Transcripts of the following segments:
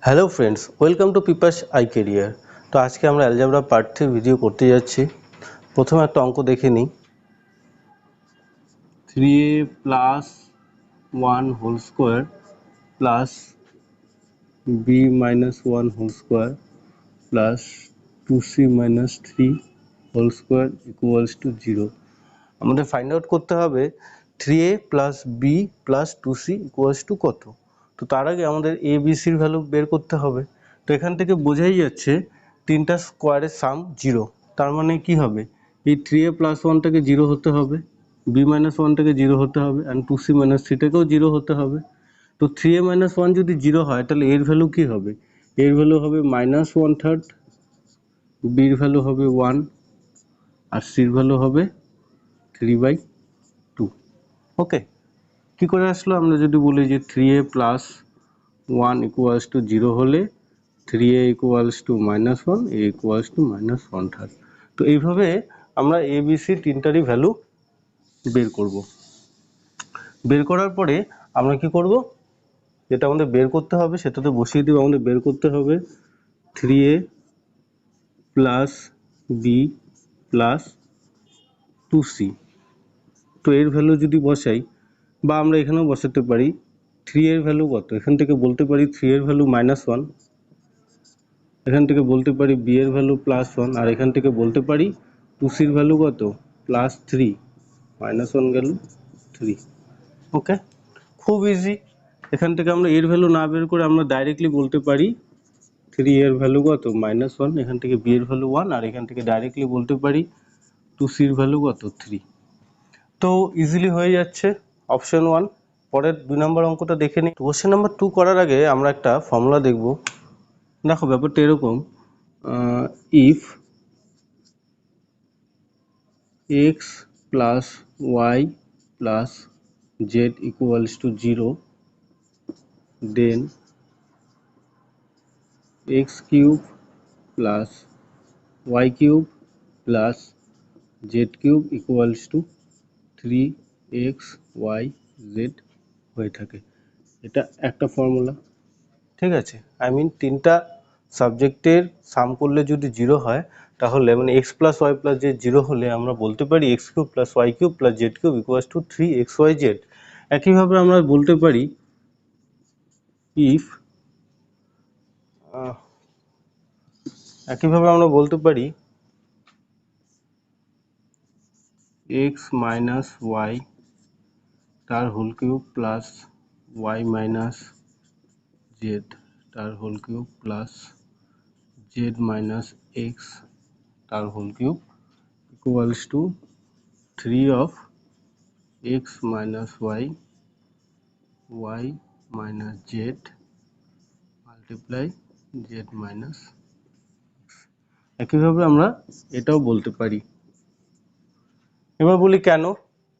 Hello friends, welcome to পিপাস I career. তো আজকে আমরা অ্যালজেব্রা পার্ট 3 ভিডিও করতে যাচ্ছি। প্রথমে একটা অঙ্ক দেখে নিই। 3a plus 1 whole square plus b minus 1 whole square plus 2c minus 3 whole square equals to 0। আমাদের ফাইন্ড আউট করতে হবে 3a plus b plus 2c equals to কত। তো তার আগে আমাদের এ বি সির ভ্যালু বের করতে হবে। তো এখান থেকে বোঝাই যাচ্ছে তিনটা স্কোয়ারের সাম 0, তার মানে কি হবে, এই 3a প্লাস 1টাকে 0 হতে হবে, b মাইনাস 1টাকে 0 হতে হবে, অ্যান্ড 2c মাইনাস 3টাকেও 0 হতে হবে। তো 3a মাইনাস 1 যদি 0 হয় তাহলে এর ভ্যালু কি হবে, এর ভ্যালু হবে মাইনাস 1/3, বির ভ্যালু হবে 1 আর সির ভ্যালু হবে 3/2। ওকে, কি করে আসলো, আমরা যদি বলি যে 3a প্লাস 1 ইকুয়ালস টু 0 হলে 3a equals to minus 1, a equals to minus 1/3। তো এইভাবে আমরা এ বি সি তিনটারই ভ্যালু বের করব। বের করার পরে আমরা কি করব, যেটা আমাদের বের করতে হবে সেটাতে বসিয়ে দেব। আমাদের বের করতে হবে 3a plus b plus 2c। তো এর ভ্যালু যদি বসাই, বা আমরা এখানেও বসাতে পারি, 3 এর ভ্যালু কত, এখান থেকে বলতে পারি 3 এর ভ্যালু মাইনাস 1, এখান থেকে বলতে পারি b এর ভ্যালু প্লাস 1, আর এখান থেকে বলতে পারি 2c এর ভ্যালু কত, প্লাস 3, মাইনাস 1 গেল 3। ওকে, খুব ইজি। এখান থেকে আমরা এর ভ্যালু না বের করে আমরা ডাইরেক্টলি বলতে পারি 3 এর ভ্যালু কত, মাইনাস 1, এখান থেকে b এর ভ্যালু 1, আর এখান থেকে ডাইরেক্টলি বলতে পারি 2c এর ভ্যালু কত, 3। তো ইজিলি হয়ে যাচ্ছে অপশন 1। পরের 2 নম্বর অঙ্কটা দেখে নিই। কোশ্চেন নাম্বার 2 করার আগে আমরা একটা ফর্মুলা দেখব। দেখো ব্যাপারটা এরকম, if x plus y plus z equals to 0, then x cube plus y cube plus z cube equals to 3xyz হয়ে থাকে। এটা একটা ফর্মুলা, ঠিক আছে। আই মিন তিনটা সাবজেক্টের সাম করলে যদি 0 হয় তাহলে মানে x plus y plus z 0 হলে আমরা বলতে পারি x cube plus y cube plus z cube equals to 3xyz। একইভাবে আমরা বলতে পারি ইফ x মাইনাস ওয়াই তার whole cube plus y minus z তার whole cube plus z minus x তার whole cube equals to 3 of x minus y, y minus z multiply z minus x। একইভাবে আমরা এটাও বলতে পারি। এবার বলি কেন,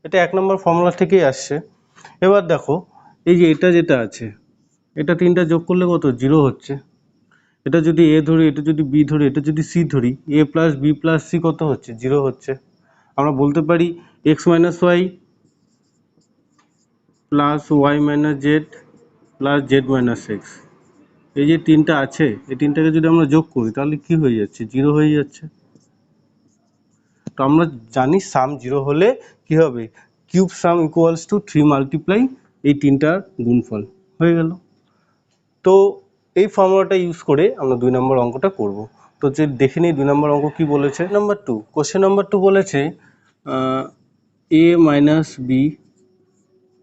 এটা 1 নম্বর ফর্মুলা থেকেই আসছে। এবার দেখো এই যে এটা যেটা আছে, এটা তিনটা যোগ করলে কত, 0 হচ্ছে। এটা যদি a ধরি, এটা যদি b ধরি, এটা যদি c ধরি, a plus b plus c কত হচ্ছে, 0 হচ্ছে। আমরা বলতে পারি x minus y plus y minus z plus z minus x, এই যে তিনটা আছে, এই তিনটাকে যদি আমরা যোগ করি তাহলে কি হয়ে যাচ্ছে, 0 হয়ে যাচ্ছে। তো আমরা জানি সাম 0 হলে কি হবে, cube some equals to 3 multiply এই তিনটার গুণফল হয়ে গেল। তো এই ফর্মুলাটা ইউজ করে আমরা 2 নম্বর অঙ্কটা করব। তো যে দেখে নিই 2 নম্বর অঙ্ক কি বলেছে। নাম্বার 2, কোশ্চেন নাম্বার 2 বলেছে a minus B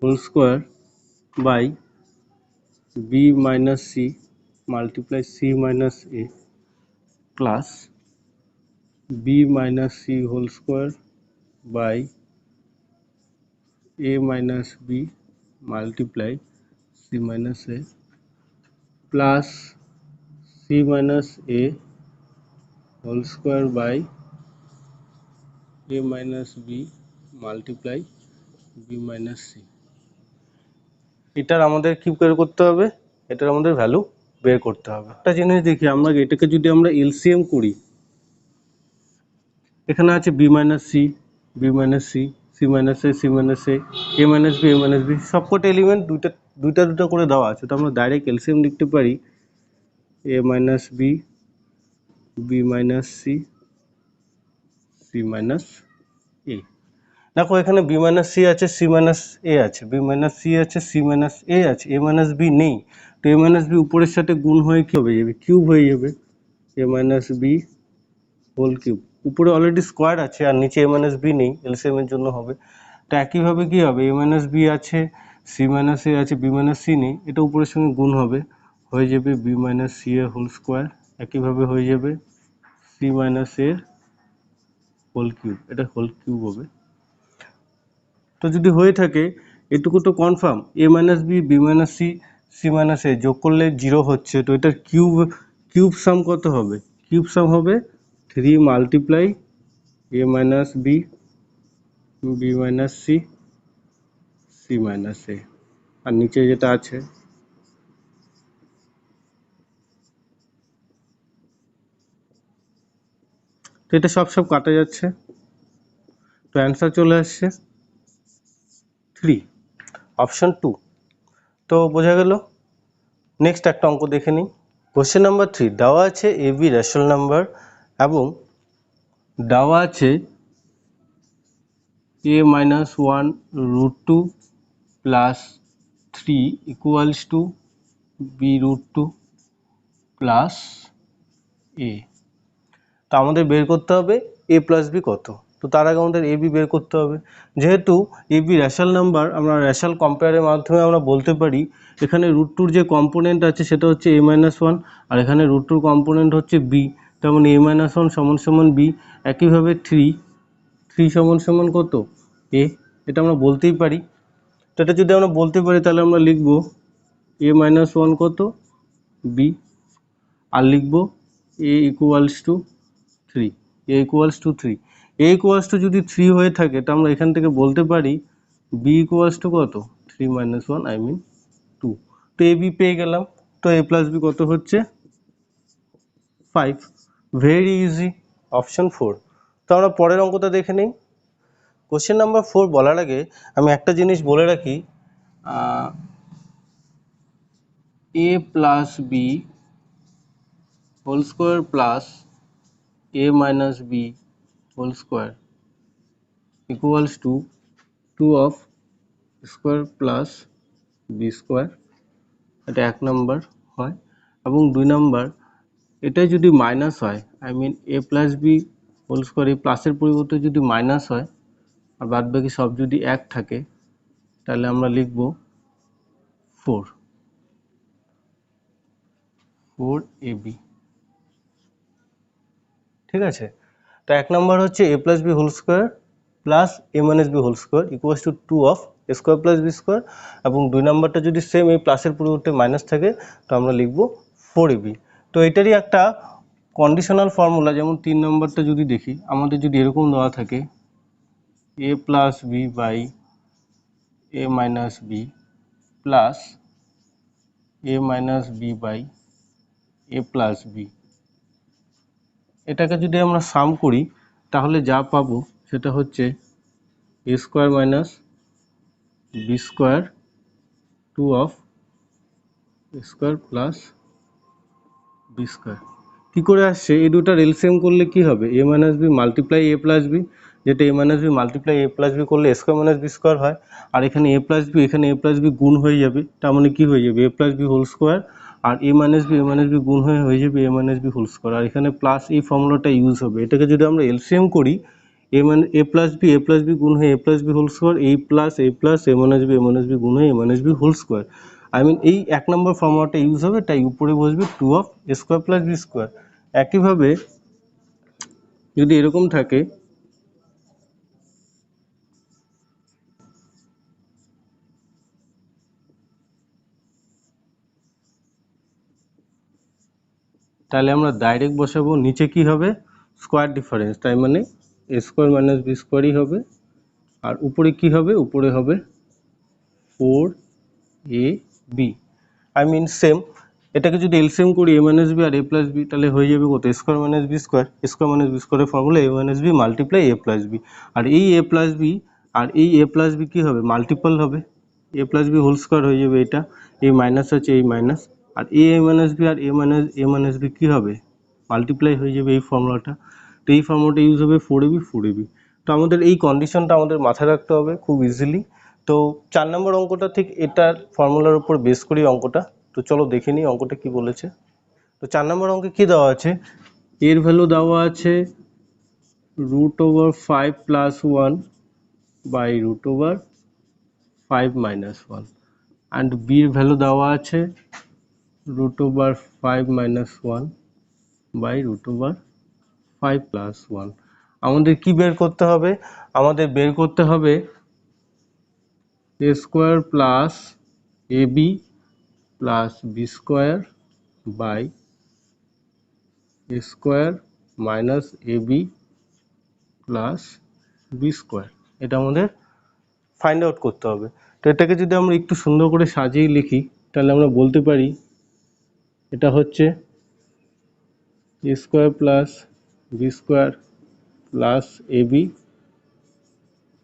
whole square by b minus c multiply c minus a plus b minus c whole square by a minus b multiply c minus a plus c minus a whole square by a minus b multiply b minus c। এটার আমাদের কি বের করতে হবে, এটার আমাদের value বের করতে হবে। একটা জিনিস দেখি, আমরা এটাকে যদি আমরা এলসিএম করি, এখানে আছে b minus c, b minus c, c minus a, c minus a, a minus b, a minus b, সবকটা এলিমেন্ট দুইটা করে দেওয়া আছে। তো আমরা ডাইরেক্ট এলসিএম লিখতে পারি a minus b, b minus c, c minus a. দেখো এখানে বি মাইনাস সি আছে, সি মাইনাস এ আছে, বি মাইনাস সি আছে, সি মাইনাস এ আছে, এ মাইনাস বি নেই। তো এ মাইনাস বি উপরের সাথে গুণ হয়ে কি হয়ে যাবে, কিউব হয়ে যাবে, এ মাইনাস বি হোল কিউব। উপরে অলরেডি স্কোয়ার আছে আর নিচে এ মাইনাস বি নেই, এলসিএম এর জন্য হবে। তো একইভাবে কি হবে, এ মাইনাস বি আছে, সি মাইনাস এ আছে, বি মাইনাস সি নেই, এটা উপরের সঙ্গে গুণ হবে, হয়ে যাবে বি মাইনাস সি এর হোল স্কোয়ার। একইভাবে হয়ে যাবে সি মাইনাস এর হোল কিউব, এটা হোল কিউব হবে। তো যদি হয়ে থাকে এটুকু তো confirm, a minus b, b minus c, c minus a যোগ করলে 0 হচ্ছে, তো এটার কিউব সাম কত হবে, কিউব সাম হবে 3 multiply a minus b, b minus c, c minus a, আর নিচে যেটা আছে তো এটা সব কাটা যাচ্ছে, তো অ্যান্সার চলে আসছে 3, অপশন 2। তো বোঝা গেল। নেক্সট একটা অঙ্ক দেখে নিই। কোশ্চেন নাম্বার 3, দেওয়া আছে এ বি রেশনাল নাম্বার এবং দেওয়া আছে a minus 1 root 2 plus 3 equals to b root 2 plus a। তো আমাদের বের করতে হবে a plus b কত। তো তার আগে আমাদের a b বের করতে হবে। যেহেতু a b রেশনাল নাম্বার, আমরা রেশনাল কম্পেয়ারের মাধ্যমে আমরা বলতে পারি এখানে রুট টুর যে কম্পোনেন্ট আছে সেটা হচ্ছে a minus 1 আর এখানে রুট টুর কম্পোনেন্ট হচ্ছে b, তেমন a minus 1 সমান সমান b। একইভাবে 3 সমান সমান কত, a, এটা আমরা বলতেই পারি। তো এটা যদি আমরা বলতে পারি তাহলে আমরা লিখব a minus 1 কত, b, আর লিখব a equals to 3, a equals to 3, a equals to যদি 3 হয়ে থাকে তা আমরা এখান থেকে বলতে পারি b equals to কত, 3 minus 1 I mean 2। তো a b পেয়ে গেলাম। তো a plus b কত হচ্ছে 5, ভেরি ইজি, অপশন 4। তো আমরা পরের অঙ্কটা দেখে নিই। কোশ্চেন নাম্বার 4 বলার আগে আমি একটা জিনিস বলে রাখি, a plus b whole square plus a minus b whole square equals to 2 of square plus b square, এটা 1 নাম্বার হয়। এবং 2 নাম্বার, এটাই যদি মাইনাস হয়, I mean a plus b whole square, এই প্লাসের পরিবর্তে যদি মাইনাস হয় আর বাদ বাকি সব যদি 1 থাকে তাহলে আমরা লিখব 4ab, ঠিক আছে। তো 1 নাম্বার হচ্ছে a plus b whole square plus a minus b whole square equals to 2 of a square plus b square, এবং 2 নাম্বারটা যদি সেম এই প্লাসের পরিবর্তে মাইনাস থাকে তো আমরা লিখব 4ab। তো এটারই একটা কন্ডিশনাল ফর্মুলা, যেমন 3 নাম্বারটা যদি দেখি, আমাদের যদি এরকম দেওয়া থাকে a plus b by a minus b plus a minus b by a plus b, এটাকে যদি আমরা সাম করি তাহলে যা পাবো সেটা হচ্ছে a square minus b square 2 of a square plus b square. কী করে আসছে, এই দুটার এলসিএম করলে কি হবে, a minus b multiply a plus b, যেটা a minus b multiply a plus b করলে a square minus b square হয়, আর এখানে a প্লাস বি, এখানে a প্লাস বি গুণ হয়ে যাবে, তার মানে কি হয়ে যাবে a plus B whole square, আর a মাইনাস বি গুণ হয়ে যাবে a minus B whole square, আর এখানে প্লাস এই ফর্মুলাটা ইউজ হবে। এটাকে যদি আমরা এলসিএম করি, a প্লাস বি গুণ হয়ে a plus B whole square, a plus a minus B গুণ হয়ে a minus B whole square, I mean এই 1 নম্বর ফর্মুলাটা ইউজ হবে, তাই উপরে বসবে 2 of a square plus B square. একইভাবে যদি এরকম থাকে তাহলে আমরা ডাইরেক্ট বসাবো, নিচে কি হবে স্কোয়ার ডিফারেন্স, তাই মানে a স্কোয়ার মাইনাস বি স্কোয়ারই হবে, আর উপরে কি হবে, উপরে হবে 4ab, আই মিন সেম। এটাকে যদি এলসিএম করি a মাইনাস বি আর a প্লাস বি তাহলে হয়ে যাবে কত, স্কোয়ার মাইনাস বি স্কোয়ারের formula a minus b multiply a plus b, আর এই a প্লাস বি আর এই a প্লাস বি কী হবে, মাল্টিপল হবে, a plus B whole square হয়ে যাবে, এটা এই মাইনাস আছে এই মাইনাস, আর এ মাইনাস বি আর এ মাইনাস বি কী হবে, মাল্টিপ্লাই হয়ে যাবে এই ফর্মুলাটা। তো এই ফর্মুলাটা ইউজ হবে 4ab। তো আমাদের এই কন্ডিশনটা আমাদের মাথায় রাখতে হবে খুব ইজিলি। তো 4 নম্বর অঙ্কটা ঠিক এটার ফর্মুলার উপর বেস করি অঙ্কটা। তো চলো দেখে নিই অঙ্কটা কি বলেছে। তো 4 নম্বর অঙ্কে কি দেওয়া আছে, এর ভ্যালু দেওয়া আছে √5 + 1 বাই √5 - 1, অ্যান্ড বির ভ্যালু দেওয়া আছে √5 - 1 বাই √5 + 1। আমাদের কি বের করতে হবে, আমাদের বের করতে হবে a square plus ab plus B square by a square minus ab plus B square. এটা আমাদের ফাইন্ড আউট করতে হবে। তো এটাকে যদি আমরা একটু সুন্দর করে সাজিয়ে লিখি তাহলে আমরা বলতে পারি এটা হচ্ছে a square plus B square plus ab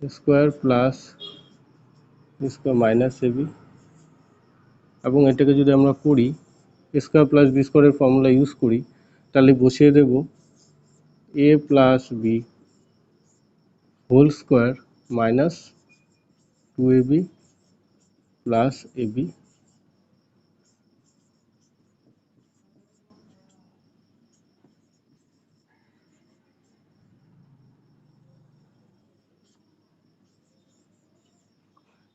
square plus B square minus ab, এবং এটাকে যদি আমরা করি স্কোয়ার প্লাস বি স্কোয়ারের ফর্মুলা ইউজ করি তাহলে বসিয়ে দেব a plus B whole square minus 2ab plus ab।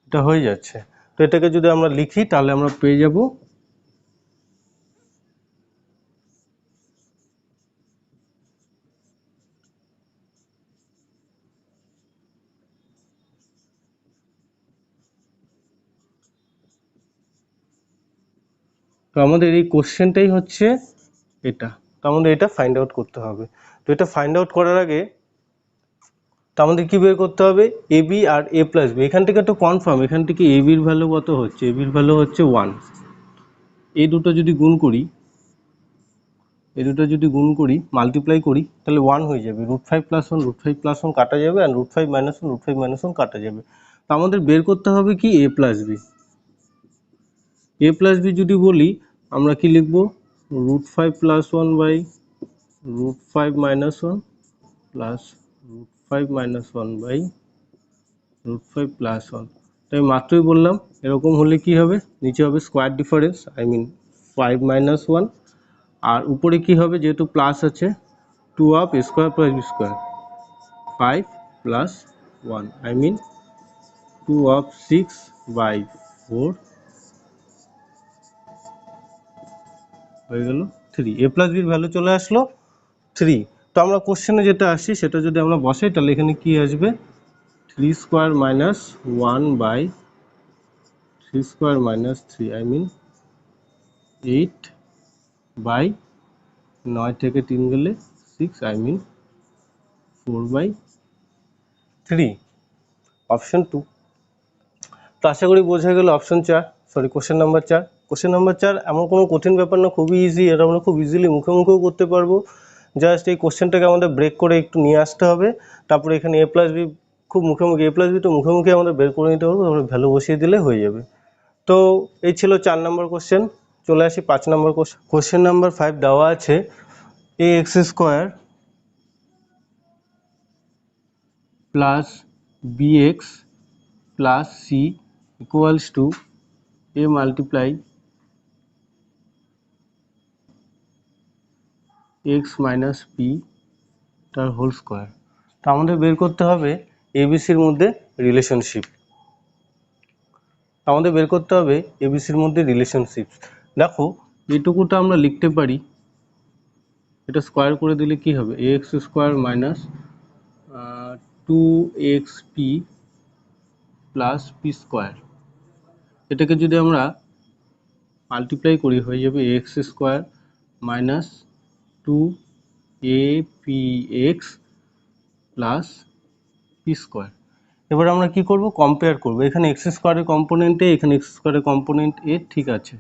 এটা হয়ে যাচ্ছে। তো এটাকে যদি আমরা লিখি তাহলে আমরা পেয়ে যাব তো আমাদের এই কোশ্চেনটাই হচ্ছে এটা। তো আমাদের এটা ফাইন্ড আউট করতে হবে। তো এটা ফাইন্ড আউট করার আগে তো আমাদের কি বের করতে হবে, এ বি আর এ প্লাস বি। এখান থেকে তো কনফার্ম, এখান থেকে এ বির ভ্যালু কত হচ্ছে, এ বির ভ্যালু হচ্ছে 1। এই দুটো যদি গুণ করি, এই দুটো যদি গুণ করি মাল্টিপ্লাই করি তাহলে 1 হয়ে যাবে। √5 + 1 √5 + 1 কাটা যাবে, আর √5 - 1 √5 - 1 কাটা যাবে। তো আমাদের বের করতে হবে কি এ প্লাস বি। এ প্লাস বি যদি বলি আমরা কি লিখব, √5 + 1 বাই √5 - 1 প্লাস √5 - 1 বাই √5 + 1। তো আমি মাত্রই বললাম এরকম হলে কি হবে, নিচে হবে স্কোয়ার ডিফারেন্স, আই মিন 5 - 1, আর উপরে কি হবে যেহেতু প্লাস আছে 2 of a square plus B square 5 + 1, I mean 2 of 6/4 হয়ে গেল 3। এ প্লাস বির ভ্যালু চলে আসলো 3। তো আমরা কোশ্চেনে যেটা আসি সেটা যদি আমরা বসাই তাহলে এখানে কি আসবে, 3 square minus 1 by 3 square minus 3, I mean 8 by 9 থেকে 3 গেলে 6, আই মিন 4/3, অপশন 2। তো আশা করি বোঝা গেল option 4, sorry question number 4। Question number 4 এমন কোনো কঠিন ব্যাপার না, খুবই ইজি, এটা আমরা খুব ইজিলি মুখে মুখেও করতে পারবো। জাস্ট এই কোশ্চেনটাকে আমাদের ব্রেক করে একটু নিয়ে আসতে হবে, তারপরে এখানে এ প্লাস বি খুব মুখে এ প্লাস বি তো মুখে মুখে আমাদের বের করে নিতে পারবো, তারপরে ভ্যালু বসিয়ে দিলে হয়ে যাবে। তো এই ছিল 4 নম্বর কোশ্চেন। চলে আসি 5 নম্বর কোশ্চেন। কোশ্চেন নাম্বার 5 দেওয়া আছে ax square plus bx plus c equals to a multiply x minus p তার হোল স্কোয়ার। তো আমাদের বের করতে হবে এবিসির মধ্যে রিলেশনশিপ। আমাদের বের করতে হবে এবিসির মধ্যে রিলেশনশিপ। দেখো এটুকুটা আমরা লিখতে পারি, এটা স্কোয়ার করে দিলে কি হবে, ax square minus 2xp plus P square. এটাকে যদি আমরা মাল্টিপ্লাই করি হয়ে যাবে ax square minus 2apx plus P square. এবার আমরা কি করব, কম্পেয়ার করব। এখানে এক্স স্কোয়ারের কম্পোনেন্ট এ, এখানে এক্স স্কোয়ারের কম্পোনেন্ট এ, ঠিক আছে।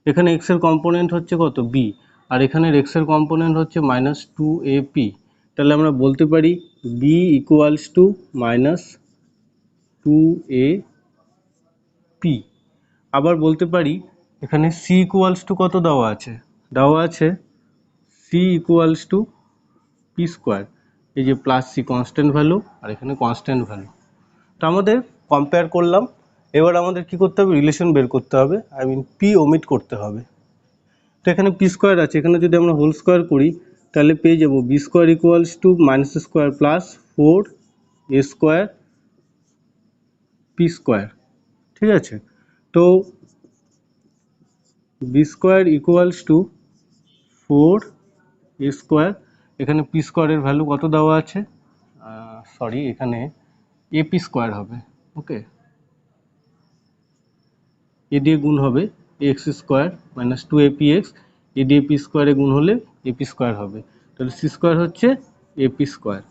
এখানে এক্স এর কম্পোনেন্ট হচ্ছে কত, বি, আর এখানে এক্স এর কম্পোনেন্ট হচ্ছে মাইনাস 2ap। তাহলে আমরা বলতে পারি B equals to minus 2ap। আবার বলতে পারি এখানে সি ইকুয়ালস টু কত দেওয়া আছে? দেওয়া আছে C equals to P square, এই যে প্লাস সি কনস্ট্যান্ট ভ্যালু আর এখানে কনস্ট্যান্ট ভ্যালু। তো আমাদের কম্পেয়ার করলাম, এবার আমাদের কি করতে হবে? রিলেশন বের করতে হবে, আই মিন পি ওমিট করতে হবে। তো এখানে পি স্কোয়ার আছে, এখানে যদি আমরা হোল স্কোয়ার করি তাহলে পেয়ে যাবো B square equals to minus square plus 4 A square P square. ঠিক আছে, তো B square equals to 4 A square, এখানে পি স্কোয়ারের ভ্যালু কত দেওয়া আছে? সরি, এখানে এ পি স্কোয়ার হবে। ওকে, এ দিয়ে গুণ হবে এক্স স্কোয়ার মাইনাস 2 apx, এ দিয়ে পি স্কোয়ারে গুণ হলে এপি স্কোয়ার হবে, তাহলে সি স্কোয়ার হচ্ছে এপি স্কোয়ার।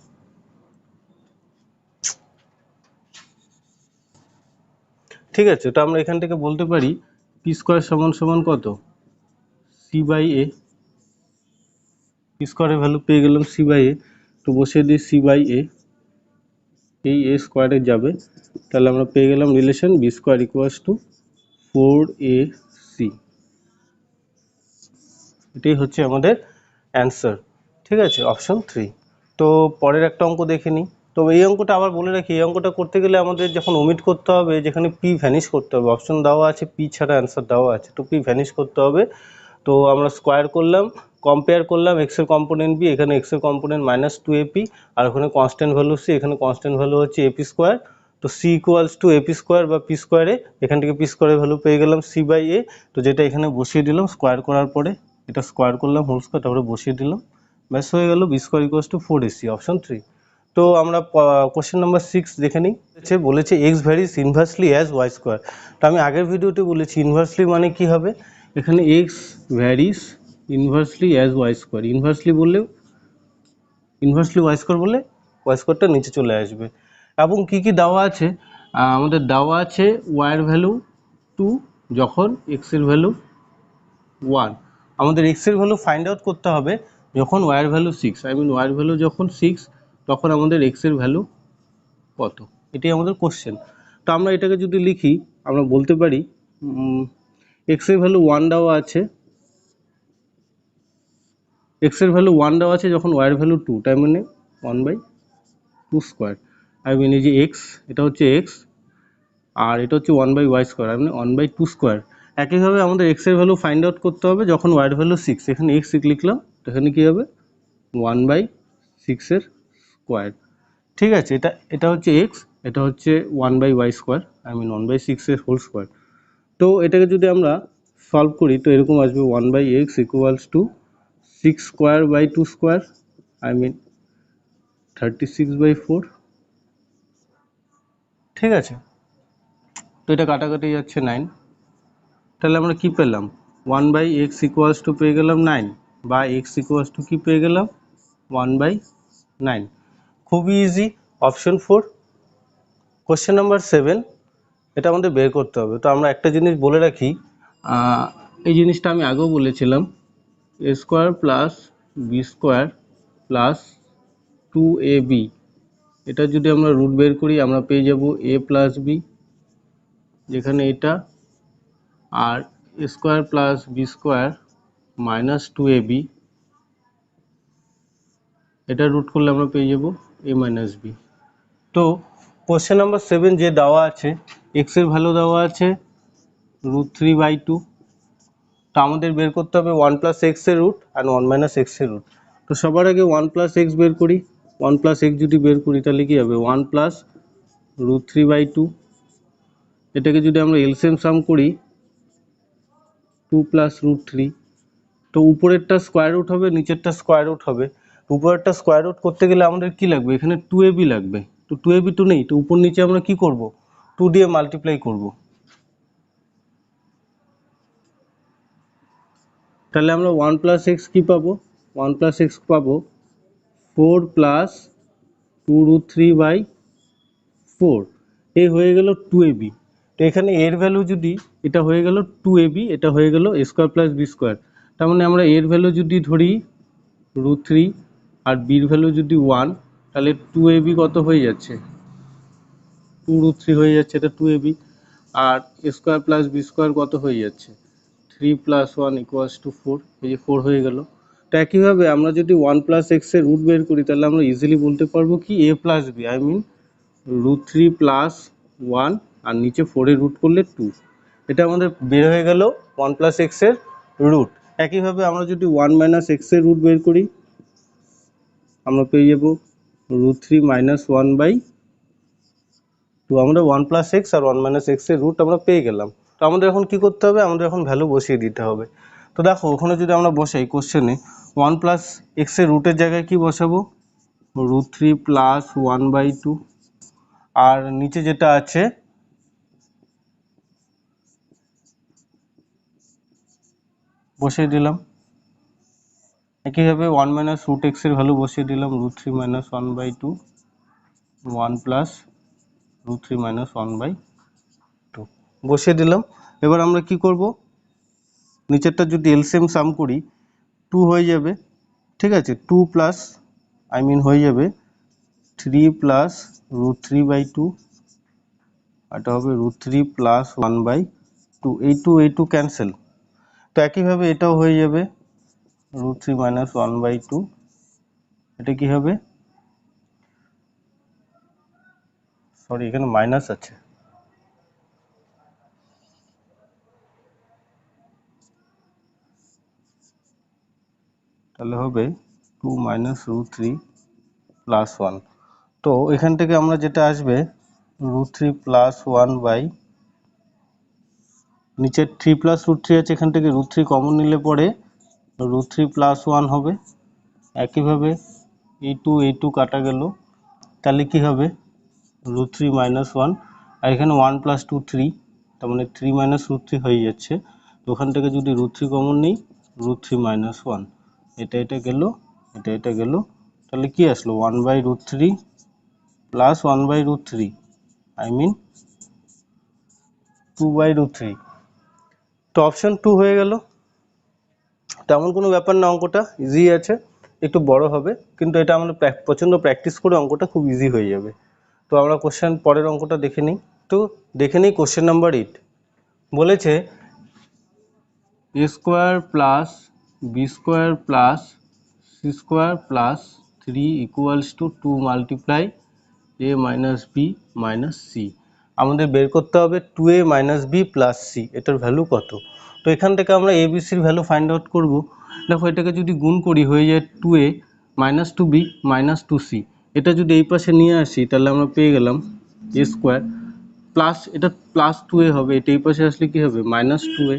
ঠিক আছে, তো আমরা এখান থেকে বলতে পারি পি স্কোয়ার সমান সমান কত? C by A. পি স্কোয়ারের ভ্যালু পেয়ে গেলাম সি বাই এ, তো বসিয়ে দিই সি বাই এ, এই এ স্কোয়ারে যাবে, তাহলে আমরা পেয়ে গেলাম relation B square equals to 4ac। এটাই হচ্ছে আমাদের অ্যান্সার। ঠিক আছে, অপশন 3। তো পরের একটা অঙ্ক দেখে নিই। তো এই অঙ্কটা আবার বলে রাখি, এই অঙ্কটা করতে গেলে আমাদের যখন ওমিট করতে হবে, যেখানে পি ভ্যানিশ করতে হবে, অপশন দেওয়া আছে পি ছাড়া অ্যান্সার দেওয়া আছে, তো পি ভ্যানিশ করতে হবে। তো আমরা স্কোয়ার করলাম, কম্পেয়ার করলাম এক্সের কম্পোনেন্ট বি, এখানে এক্সের কম্পোনেন্ট মাইনাস 2ap, আর ওখানে কনস্ট্যান্ট ভ্যালু সি, এখানে কনস্ট্যান্ট ভ্যালু হচ্ছে এপি স্কোয়ার। তো C equals to AP square বা পি স্কোয়ারে, এখান থেকে পি স্কোয়ারের ভ্যালু পেয়ে গেলাম সি বাই এ, তো যেটা এখানে বসিয়ে দিলাম স্কোয়ার করার পরে, এটা স্কোয়ার করলাম হোল স্কোয়ার, তারপরে বসিয়ে দিলাম, ব্যাস হয়ে গেল B square equals to 4ac, option 3। তো আমরা কোশ্চেন নাম্বার 6 দেখে নিই। বলেছে X varies inversely as Y square. তো আমি আগের ভিডিওতে বলেছি ইনভার্সলি মানে কি হবে, এখানে X varies inversely as Y square, inversely বললে ইনভার্সলি ওয়াই স্কোয়ার বললে ওয়াই স্কোয়ারটা নিচে চলে আসবে। এবং কি কি দেওয়া আছে? আমাদের দেওয়া আছে ওয়াইয়ের ভ্যালু 2 যখন এক্সের ভ্যালু 1, আমাদের এক্সের ভ্যালু ফাইন্ড আউট করতে হবে যখন ওয়াইয়ের ভ্যালু 6, আই মিন ওয়াইয়ের ভ্যালু যখন 6 তখন আমাদের এক্সের ভ্যালু কত, এটাই আমাদের কোশ্চেন। তো আমরা এটাকে যদি লিখি আমরা বলতে পারি এক্সের ভ্যালু 1 দেওয়া আছে, এক্সের ভ্যালু 1 দেওয়া আছে যখন ওয়াইয়ের ভ্যালু 2, তাই মানে 1/2 স্কোয়ার, আই মিন এই যে এক্স, এটা হচ্ছে এক্স আর এটা হচ্ছে 1/y স্কোয়ার, মানে 1/2 স্কোয়ার। একইভাবে আমাদের এক্স এর ভ্যালু ফাইন্ড আউট করতে হবে যখন ওয়াইয়ের ভ্যালু 6, এখানে এক্স লিখলাম, তো এখানে কী হবে 1/6 এর স্কোয়ার। ঠিক আছে, এটা হচ্ছে এক্স, এটা হচ্ছে 1/y স্কোয়ার, আই মিন 1/6 এর হোল স্কোয়ার। তো এটাকে যদি আমরা সলভ করি তো এরকম আসবে 1/x equals to 6 square by 2 square, I mean 36/4। ঠিক আছে, তো এটা কাটাকাটি যাচ্ছে 9, তাহলে আমরা কি পেলাম 1/x ইকুয়ালস টু পেয়ে গেলাম 9, বা x ইকুয়ালস টু কি পেয়ে গেলাম 1/9। খুবই ইজি, অপশন 4। কোশ্চেন নাম্বার 7, এটা আমাদের বের করতে হবে। তো আমরা একটা জিনিস বলে রাখি, এই জিনিসটা আমি আগেও বলেছিলাম, a square plus B square plus 2ab, এটা যদি আমরা রুট বের করি আমরা পেয়ে যাব a প্লাস বি, যেখানে এটা, আর a square plus B square minus 2ab, এটা রুট করলে আমরা পেয়ে যাব a মাইনাস বি। তো কোশ্চেন নাম্বার 7 যে দেওয়া আছে, এক্স এর ভ্যালু দেওয়া আছে √3/2, তো আমাদের বের করতে হবে 1 প্লাস এক্স এর রুট আর 1 মাইনাস এক্স এর রুট। তো সবার আগে 1 প্লাস এক্স বের করি, 1 প্লাস এক্স যদি বের করি তাহলে কি হবে 1 প্লাস √3/2, এটাকে যদি আমরা এলসিএম সাম করি 2 প্লাস √3, তো উপরেরটা স্কোয়ার রুট হবে, নিচেরটা স্কোয়ার রুট হবে। উপরেরটা স্কোয়ার রুট করতে গেলে আমাদের কি লাগবে, এখানে 2ab লাগবে, তো 2ab তো নেই, তো উপর নিচে আমরা কি করব 2 দিয়ে মাল্টিপ্লাই করব, তাহলে আমরা 1 প্লাস এক্স কী পাবো, 1 প্লাস এক্স পাবো 4 প্লাস 2√3/4, এই হয়ে গেল 2ab। তো এখানে এর ভ্যালু যদি, এটা হয়ে গেল 2ab, এটা হয়ে গেল a square plus B square, তার মানে আমরা এর ভ্যালু যদি ধরি √3 আর বির ভ্যালু যদি 1, তাহলে 2ab কত হয়ে যাচ্ছে 2√3 হয়ে যাচ্ছে, এটা 2ab, আর a square plus B square কত হয়ে যাচ্ছে 3 প্লাস 1 ইকুয়ালস টু 4, এই যে 4 হয়ে গেল। তো একইভাবে আমরা যদি 1 প্লাস এক্সের রুট বের করি তাহলে আমরা ইজিলি বলতে পারবো কি a plus B, I mean √3 plus 1 আর নিচে 4 এর রুট করলে 2, এটা আমাদের বের হয়ে গেল 1 প্লাস এক্সের রুট। একইভাবে আমরা যদি 1 মাইনাস এক্সের রুট বের করি আমরা পেয়ে যাব √3 মাইনাস 1 বাই 2, আমরা 1 প্লাস এক্স আর 1 মাইনাস এক্সের রুট আমরা পেয়ে গেলাম। তো আমাদের এখন কি করতে হবে, আমাদের এখন ভ্যালু বসিয়ে দিতে হবে। তো দেখো ওখানে যদি আমরা বসাই কোশ্চেনে 1 প্লাস এক্সের রুটের জায়গায় কি বসাবো, √3 প্লাস 1 বাই 2, আর নিচে যেটা আছে বসিয়ে দিলাম। একইভাবে 1 মাইনাস রুট এক্সের ভ্যালু বসিয়ে দিলাম, √3 minus 1 by 2, 1 plus √3 minus 1 by 2 বসিয়ে দিলাম। এবার আমরা কি করব, নিচেরটা যদি এলসিএম সাম করি 2 হয়ে যাবে, ঠিক আছে, 2 প্লাস হয়ে যাবে 3 প্লাস √3 বাই 2, এটা হবে √3 প্লাস 1 বাই 2, এই 2 ক্যান্সেল। তো একইভাবে এটাও হয়ে যাবে √3 মাইনাস 1 বাই 2, এটা কি হবে, সরি এখানে মাইনাস আছে, তাহলে হবে 2 মাইনাস √3 প্লাস 1। তো এখান থেকে আমরা যেটা আসবে √3 প্লাস 1 বাই, নিচে 3 প্লাস √3 আছে, এখান থেকে √3 কমন নিলে পরে √3 প্লাস 1 হবে। একইভাবে এই 2 কাটা গেল, তাহলে কি হবে √3 মাইনাস 1, আর এখানে 1 প্লাস 2 3, তার মানে 3 মাইনাস √3 হয়ে যাচ্ছে। তো ওখান থেকে যদি √3 কমন নিই √3 মাইনাস 1, এটা গেল, এটা গেল, তাহলে কি আসলো 1 by √3 plus 1 by √3, I mean 2 by √3। তো অপশন 2 হয়ে গেল। তেমন কোনো ব্যাপার না, অঙ্কটা ইজি আছে, একটু বড় হবে কিন্তু এটা আমরা প্রচণ্ড প্র্যাকটিস করে অঙ্কটা খুব ইজি হয়ে যাবে। তো আমরা কোশ্চেন পরের অঙ্কটা দেখে নিই। তো দেখে নিই কোশ্চেন নাম্বার 8 বলেছে a square plus B square plus C square plus 3 equals to 2 multiply a minus B minus C. আমাদের বের করতে হবে 2a minus B plus C, এটার ভ্যালু কত। তো এখান থেকে আমরা এ বি সির ভ্যালু ফাইন্ড আউট করব। দেখো এটাকে যদি গুণ করি হয়ে যায় 2a minus 2b minus 2c, এটা যদি এই পাশে নিয়ে আসি তাহলে আমরা পেয়ে গেলাম a স্কোয়ার প্লাস, এটা প্লাস 2a হবে, এটা এই পাশে আসলে কি হবে মাইনাস 2a,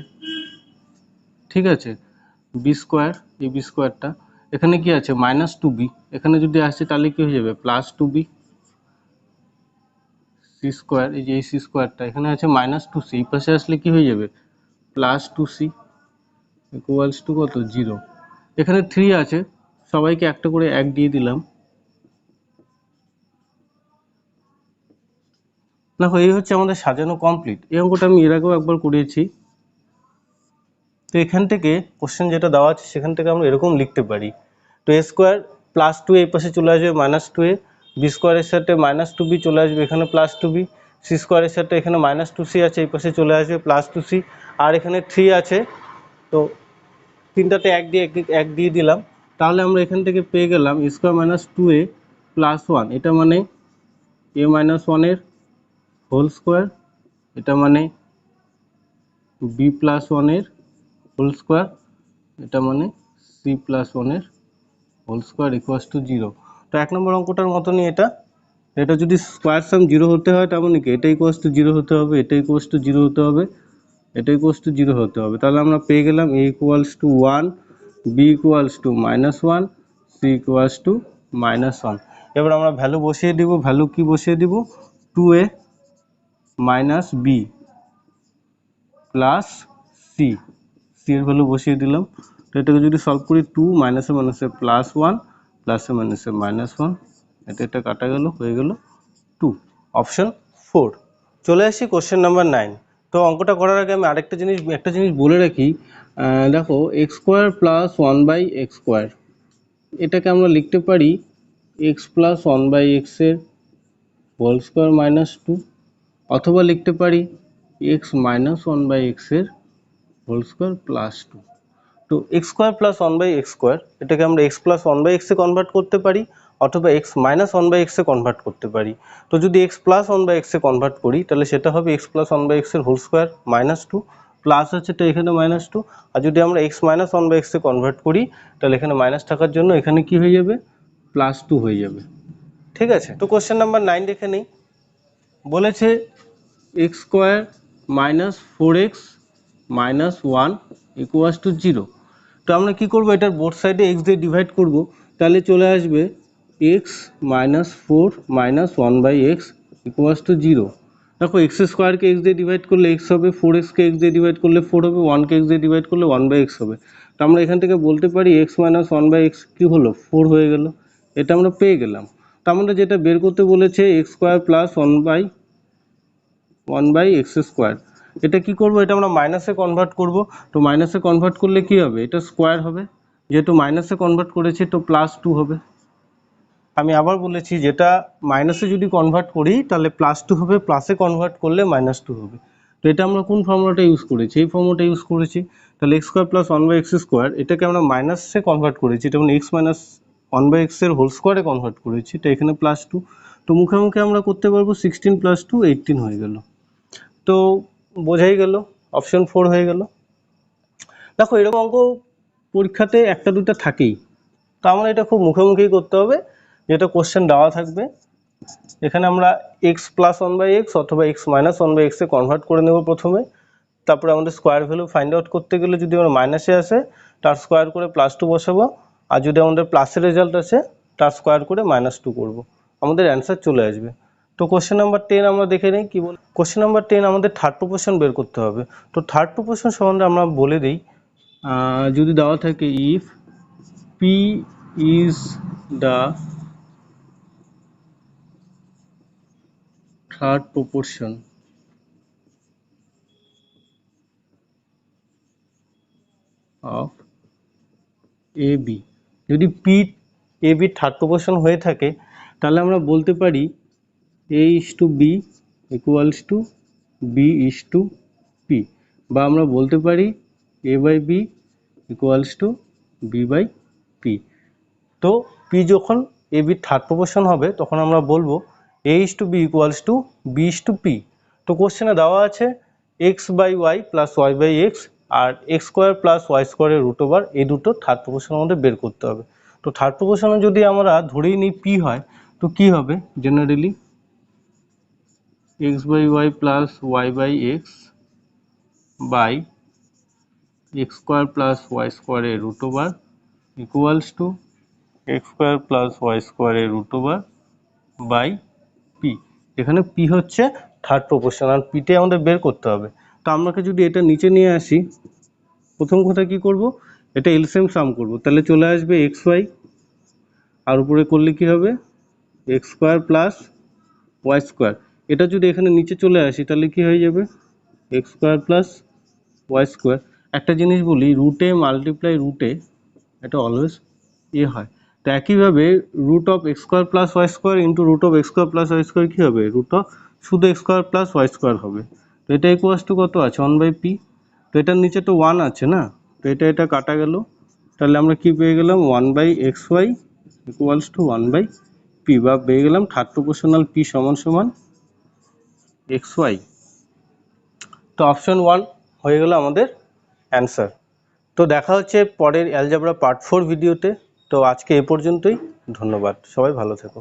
ঠিক আছে, বি স্কোয়ার, এই বি স্কোয়ারটা এখানে কি আছে মাইনাস 2b, এখানে যদি আসে তাহলে কি হয়ে যাবে প্লাস 2b, সি স্কোয়ার, এই যে এই সি স্কোয়ারটা এখানে আছে মাইনাস 2c, এই পাশে আসলে কি হয়ে যাবে প্লাস 2c ইকুয়ালস টু কত 0। এখানে 3 আছে, সবাইকে একটা করে 1 দিয়ে দিলাম। দেখো এই হচ্ছে আমাদের সাজানো কমপ্লিট। এই অঙ্কটা আমি এর আগেও একবার করিয়েছি। তো এখান থেকে কোশ্চেন যেটা দেওয়া আছে সেখান থেকে আমরা এরকম লিখতে পারি, তো এ স্কোয়ার প্লাস 2 এই পাশে চলে আসবে মাইনাস 2a, বি স্কোয়ারের সাথে মাইনাস 2b চলে আসবে এখানে প্লাস 2b, সি স্কোয়ারের সাথে এখানে মাইনাস 2c আছে এই পাশে চলে আসবে প্লাস 2c, আর এখানে 3 আছে, তো তিনটাতে 1 দিয়ে দিলাম। তাহলে আমরা এখান থেকে পেয়ে গেলাম স্কোয়ার মাইনাস 2a প্লাস 1, এটা মানে a মাইনাস 1-এর হোল স্কোয়ার, এটা মানে বি প্লাস 1-এর হোল স্কোয়ার, এটা মানে সি প্লাস 1-এর হোল স্কোয়ার ইকুয়ালস টু 0। তো 1 নম্বর অঙ্কটার মতনই এটা, এটা যদি স্কোয়ার সাম 0 হতে হয় তার মানে কি এটা ইকুয়ালস টু 0 হতে হবে, এটা ইকুয়ালস টু 0 হতে হবে, এটা ইকুয়ালস টু 0 হতে হবে। তাহলে আমরা পেয়ে গেলাম a equals to 1, b equals to -1, c equals to -1। এবার আমরা ভ্যালু বসিয়ে দিব, ভ্যালু কি বসিয়ে দিব 2a minus B plus C, C এর ভ্যালু বসিয়ে দিলাম। তো এটাকে যদি সলভ করি 2 মাইনাসে মাইনাসে প্লাস 1 প্লাসে মাইনাসে -1, এটা কাটা গেল, হয়ে গেল 2, অপশন 4। চলে আসি কোশ্চেন নাম্বার 9। তো অঙ্কটা করার আগে আমি একটা জিনিস বলে রাখি, দেখো X square plus 1 by X square, এটাকে আমরা লিখতে পারি এক্স প্লাস 1 বাই এক্সের হোল স্কোয়ার মাইনাস 2, অথবা লিখতে পারি এক্স মাইনাস 1 বাই এক্সের হোল স্কোয়ার প্লাস 2। তো x square plus 1/x square এটাকে আমরা x প্লাস 1/x এ কনভার্ট করতে পারি অথবা x মাইনাস 1/x এ কনভার্ট করতে পারি। তো যদি x প্লাস 1/x এ কনভার্ট করি তাহলে সেটা হবে x প্লাস 1/x এর হোল স্কোয়ার মাইনাস 2 প্লাস আছে তো এখানে মাইনাস 2, আর যদি আমরা x মাইনাস 1/x এ কনভার্ট করি তাহলে এখানে মাইনাস থাকার জন্য এখানে কি হয়ে যাবে, প্লাস 2 হয়ে যাবে। ঠিক আছে, তো কোশ্চেন নাম্বার 9 দেখে নেই। বলেছে x square minus 4x minus 1 equals to 0। তো আমরা কি করব, এটার বোথ সাইডে x দিয়ে ডিভাইড করব, তাহলে চলে আসবে x minus 4 minus 1/x equals to 0। দেখো x স্কোয়ারকে x দিয়ে ডিভাইড করলে x হবে, 4xকে x দিয়ে ডিভাইড করলে 4 হবে, 1কে x দিয়ে ডিভাইড করলে 1/x হবে। তো আমরা এখান থেকে বলতে পারি x মাইনাস 1/x কি হলো, 4 হয়ে গেল। এটা আমরা পেয়ে গেলাম। তো আমরা যেটা বের করতে বলেছে x square plus 1/x square, এটা কি করব, এটা আমরা মাইনাসে কনভার্ট করব। তো মাইনাসে কনভার্ট করলে কি হবে, এটা স্কোয়ার হবে, যেহেতু মাইনাসে কনভার্ট করেছি তো প্লাস 2 হবে। আমি আবার বলেছি যেটা মাইনাসে যদি কনভার্ট করি তাহলে প্লাস 2 হবে, প্লাসে কনভার্ট করলে মাইনাস 2 হবে। তো এটা আমরা কোন ফর্মুলাটা ইউজ করেছি, এই ফর্মুলাটা ইউজ করেছি। তাহলে x square plus 1/x square এটাকে আমরা মাইনাসে কনভার্ট করেছি, এটা মানে x মাইনাস 1/x এর হোল স্কোয়ারে কনভার্ট করেছি, তো এখানে প্লাস 2। তো মুখে মুখে আমরা করতে পারবো 16 প্লাস 2 18 হয়ে গেল। তো বোঝাই গেল, অপশন 4 হয়ে গেল। দেখো এরকম অঙ্ক পরীক্ষাতে একটা দুটা থাকেই, তো আমরা এটা খুব মুখোমুখি করতে হবে, যেটা কোশ্চেন দেওয়া থাকবে। এখানে আমরা x প্লাস 1/x অথবা x মাইনাস 1/x এ কনভার্ট করে নেব প্রথমে, তারপরে আমাদের স্কোয়ার ভ্যালু ফাইন্ড আউট করতে গেলে যদি আমরা মাইনাসে আসে তার স্কোয়ার করে প্লাস 2 বসাবো, আর যদি আমাদের প্লাসের রেজাল্ট আসে তার স্কোয়ার করে মাইনাস 2 করবো, আমাদের অ্যান্সার চলে আসবে। তো কোশ্চেন নাম্বার 10 আমরা দেখে নিই কি বল। কোশ্চেন নাম্বার 10 আমাদের থার্ড প্রপোর্শন বের করতে হবে। তো থার্ড প্রপোর্শন সম্বন্ধে আমরা বলে দিই, যদি দেওয়া থাকে if p is the third proportion of AB, যদি p AB থার্ড প্রপোর্শন হয়ে থাকে তাহলে আমরা বলতে পারি A is to B equals to B is to P, বা আমরা বলতে পারি A by B equals to B by P। তো P যখন AB থার্ড প্রপোর্শন হবে তখন আমরা বলবো A is to B equals to B is to P। তো কোশ্চেনে দেওয়া আছে x by y plus y by x আর x স্কোয়ার প্লাস y স্কোয়ারের রুট ওভার, এই দুটো থার্ড প্রপোর্শন আমাদের বের করতে হবে। তো থার্ড প্রপোর্শনে যদি আমরা ধরেই নিই P হয়, তো কি হবে, generally x by y plus y by x by x square plus y square এর root over equals to x square plus y square এর root over by p। এখানে p হচ্ছে থার্ড প্রপোর্শন আর p তে আমাদের বের করতে হবে। তো আমরা যদি এটা নিচে নিয়ে আসি, প্রথম কথা কি করব, এটা এলসিএম সাম করব, তাহলে চলে আসবে xy আর উপরে করলে কি হবে x square plus y square. এটা যদি এখানে নিচে চলে আসি তাহলে কি হয়ে যাবে x square plus y square. একটা জিনিস বলি, রুটে মাল্টিপ্লাই রুটে এটা অলওয়েজ হয়। তো একইভাবে root of x square plus y square into root of x square plus y square কী হবে, রুট অফ শুধু x square plus y square হবে। তো এটা ইকুয়ালস টু কত আছে 1/p। তো এটার নিচে তো 1 আছে না, তো এটা কাটা গেল, তাহলে আমরা কি পেয়ে গেলাম 1/xy ইকুয়ালস টু 1/p, বা পেয়ে গেলাম থার্ড প্রপোর্শনাল p সমান সমান xy। তো অপশন 1 হয়ে গেল আমাদের অ্যান্সার। তো দেখা হচ্ছে পরের অ্যালজেব্রা পার্ট 4 ভিডিওতে। তো আজকে এ পর্যন্তই, ধন্যবাদ, সবাই ভালো থেকো।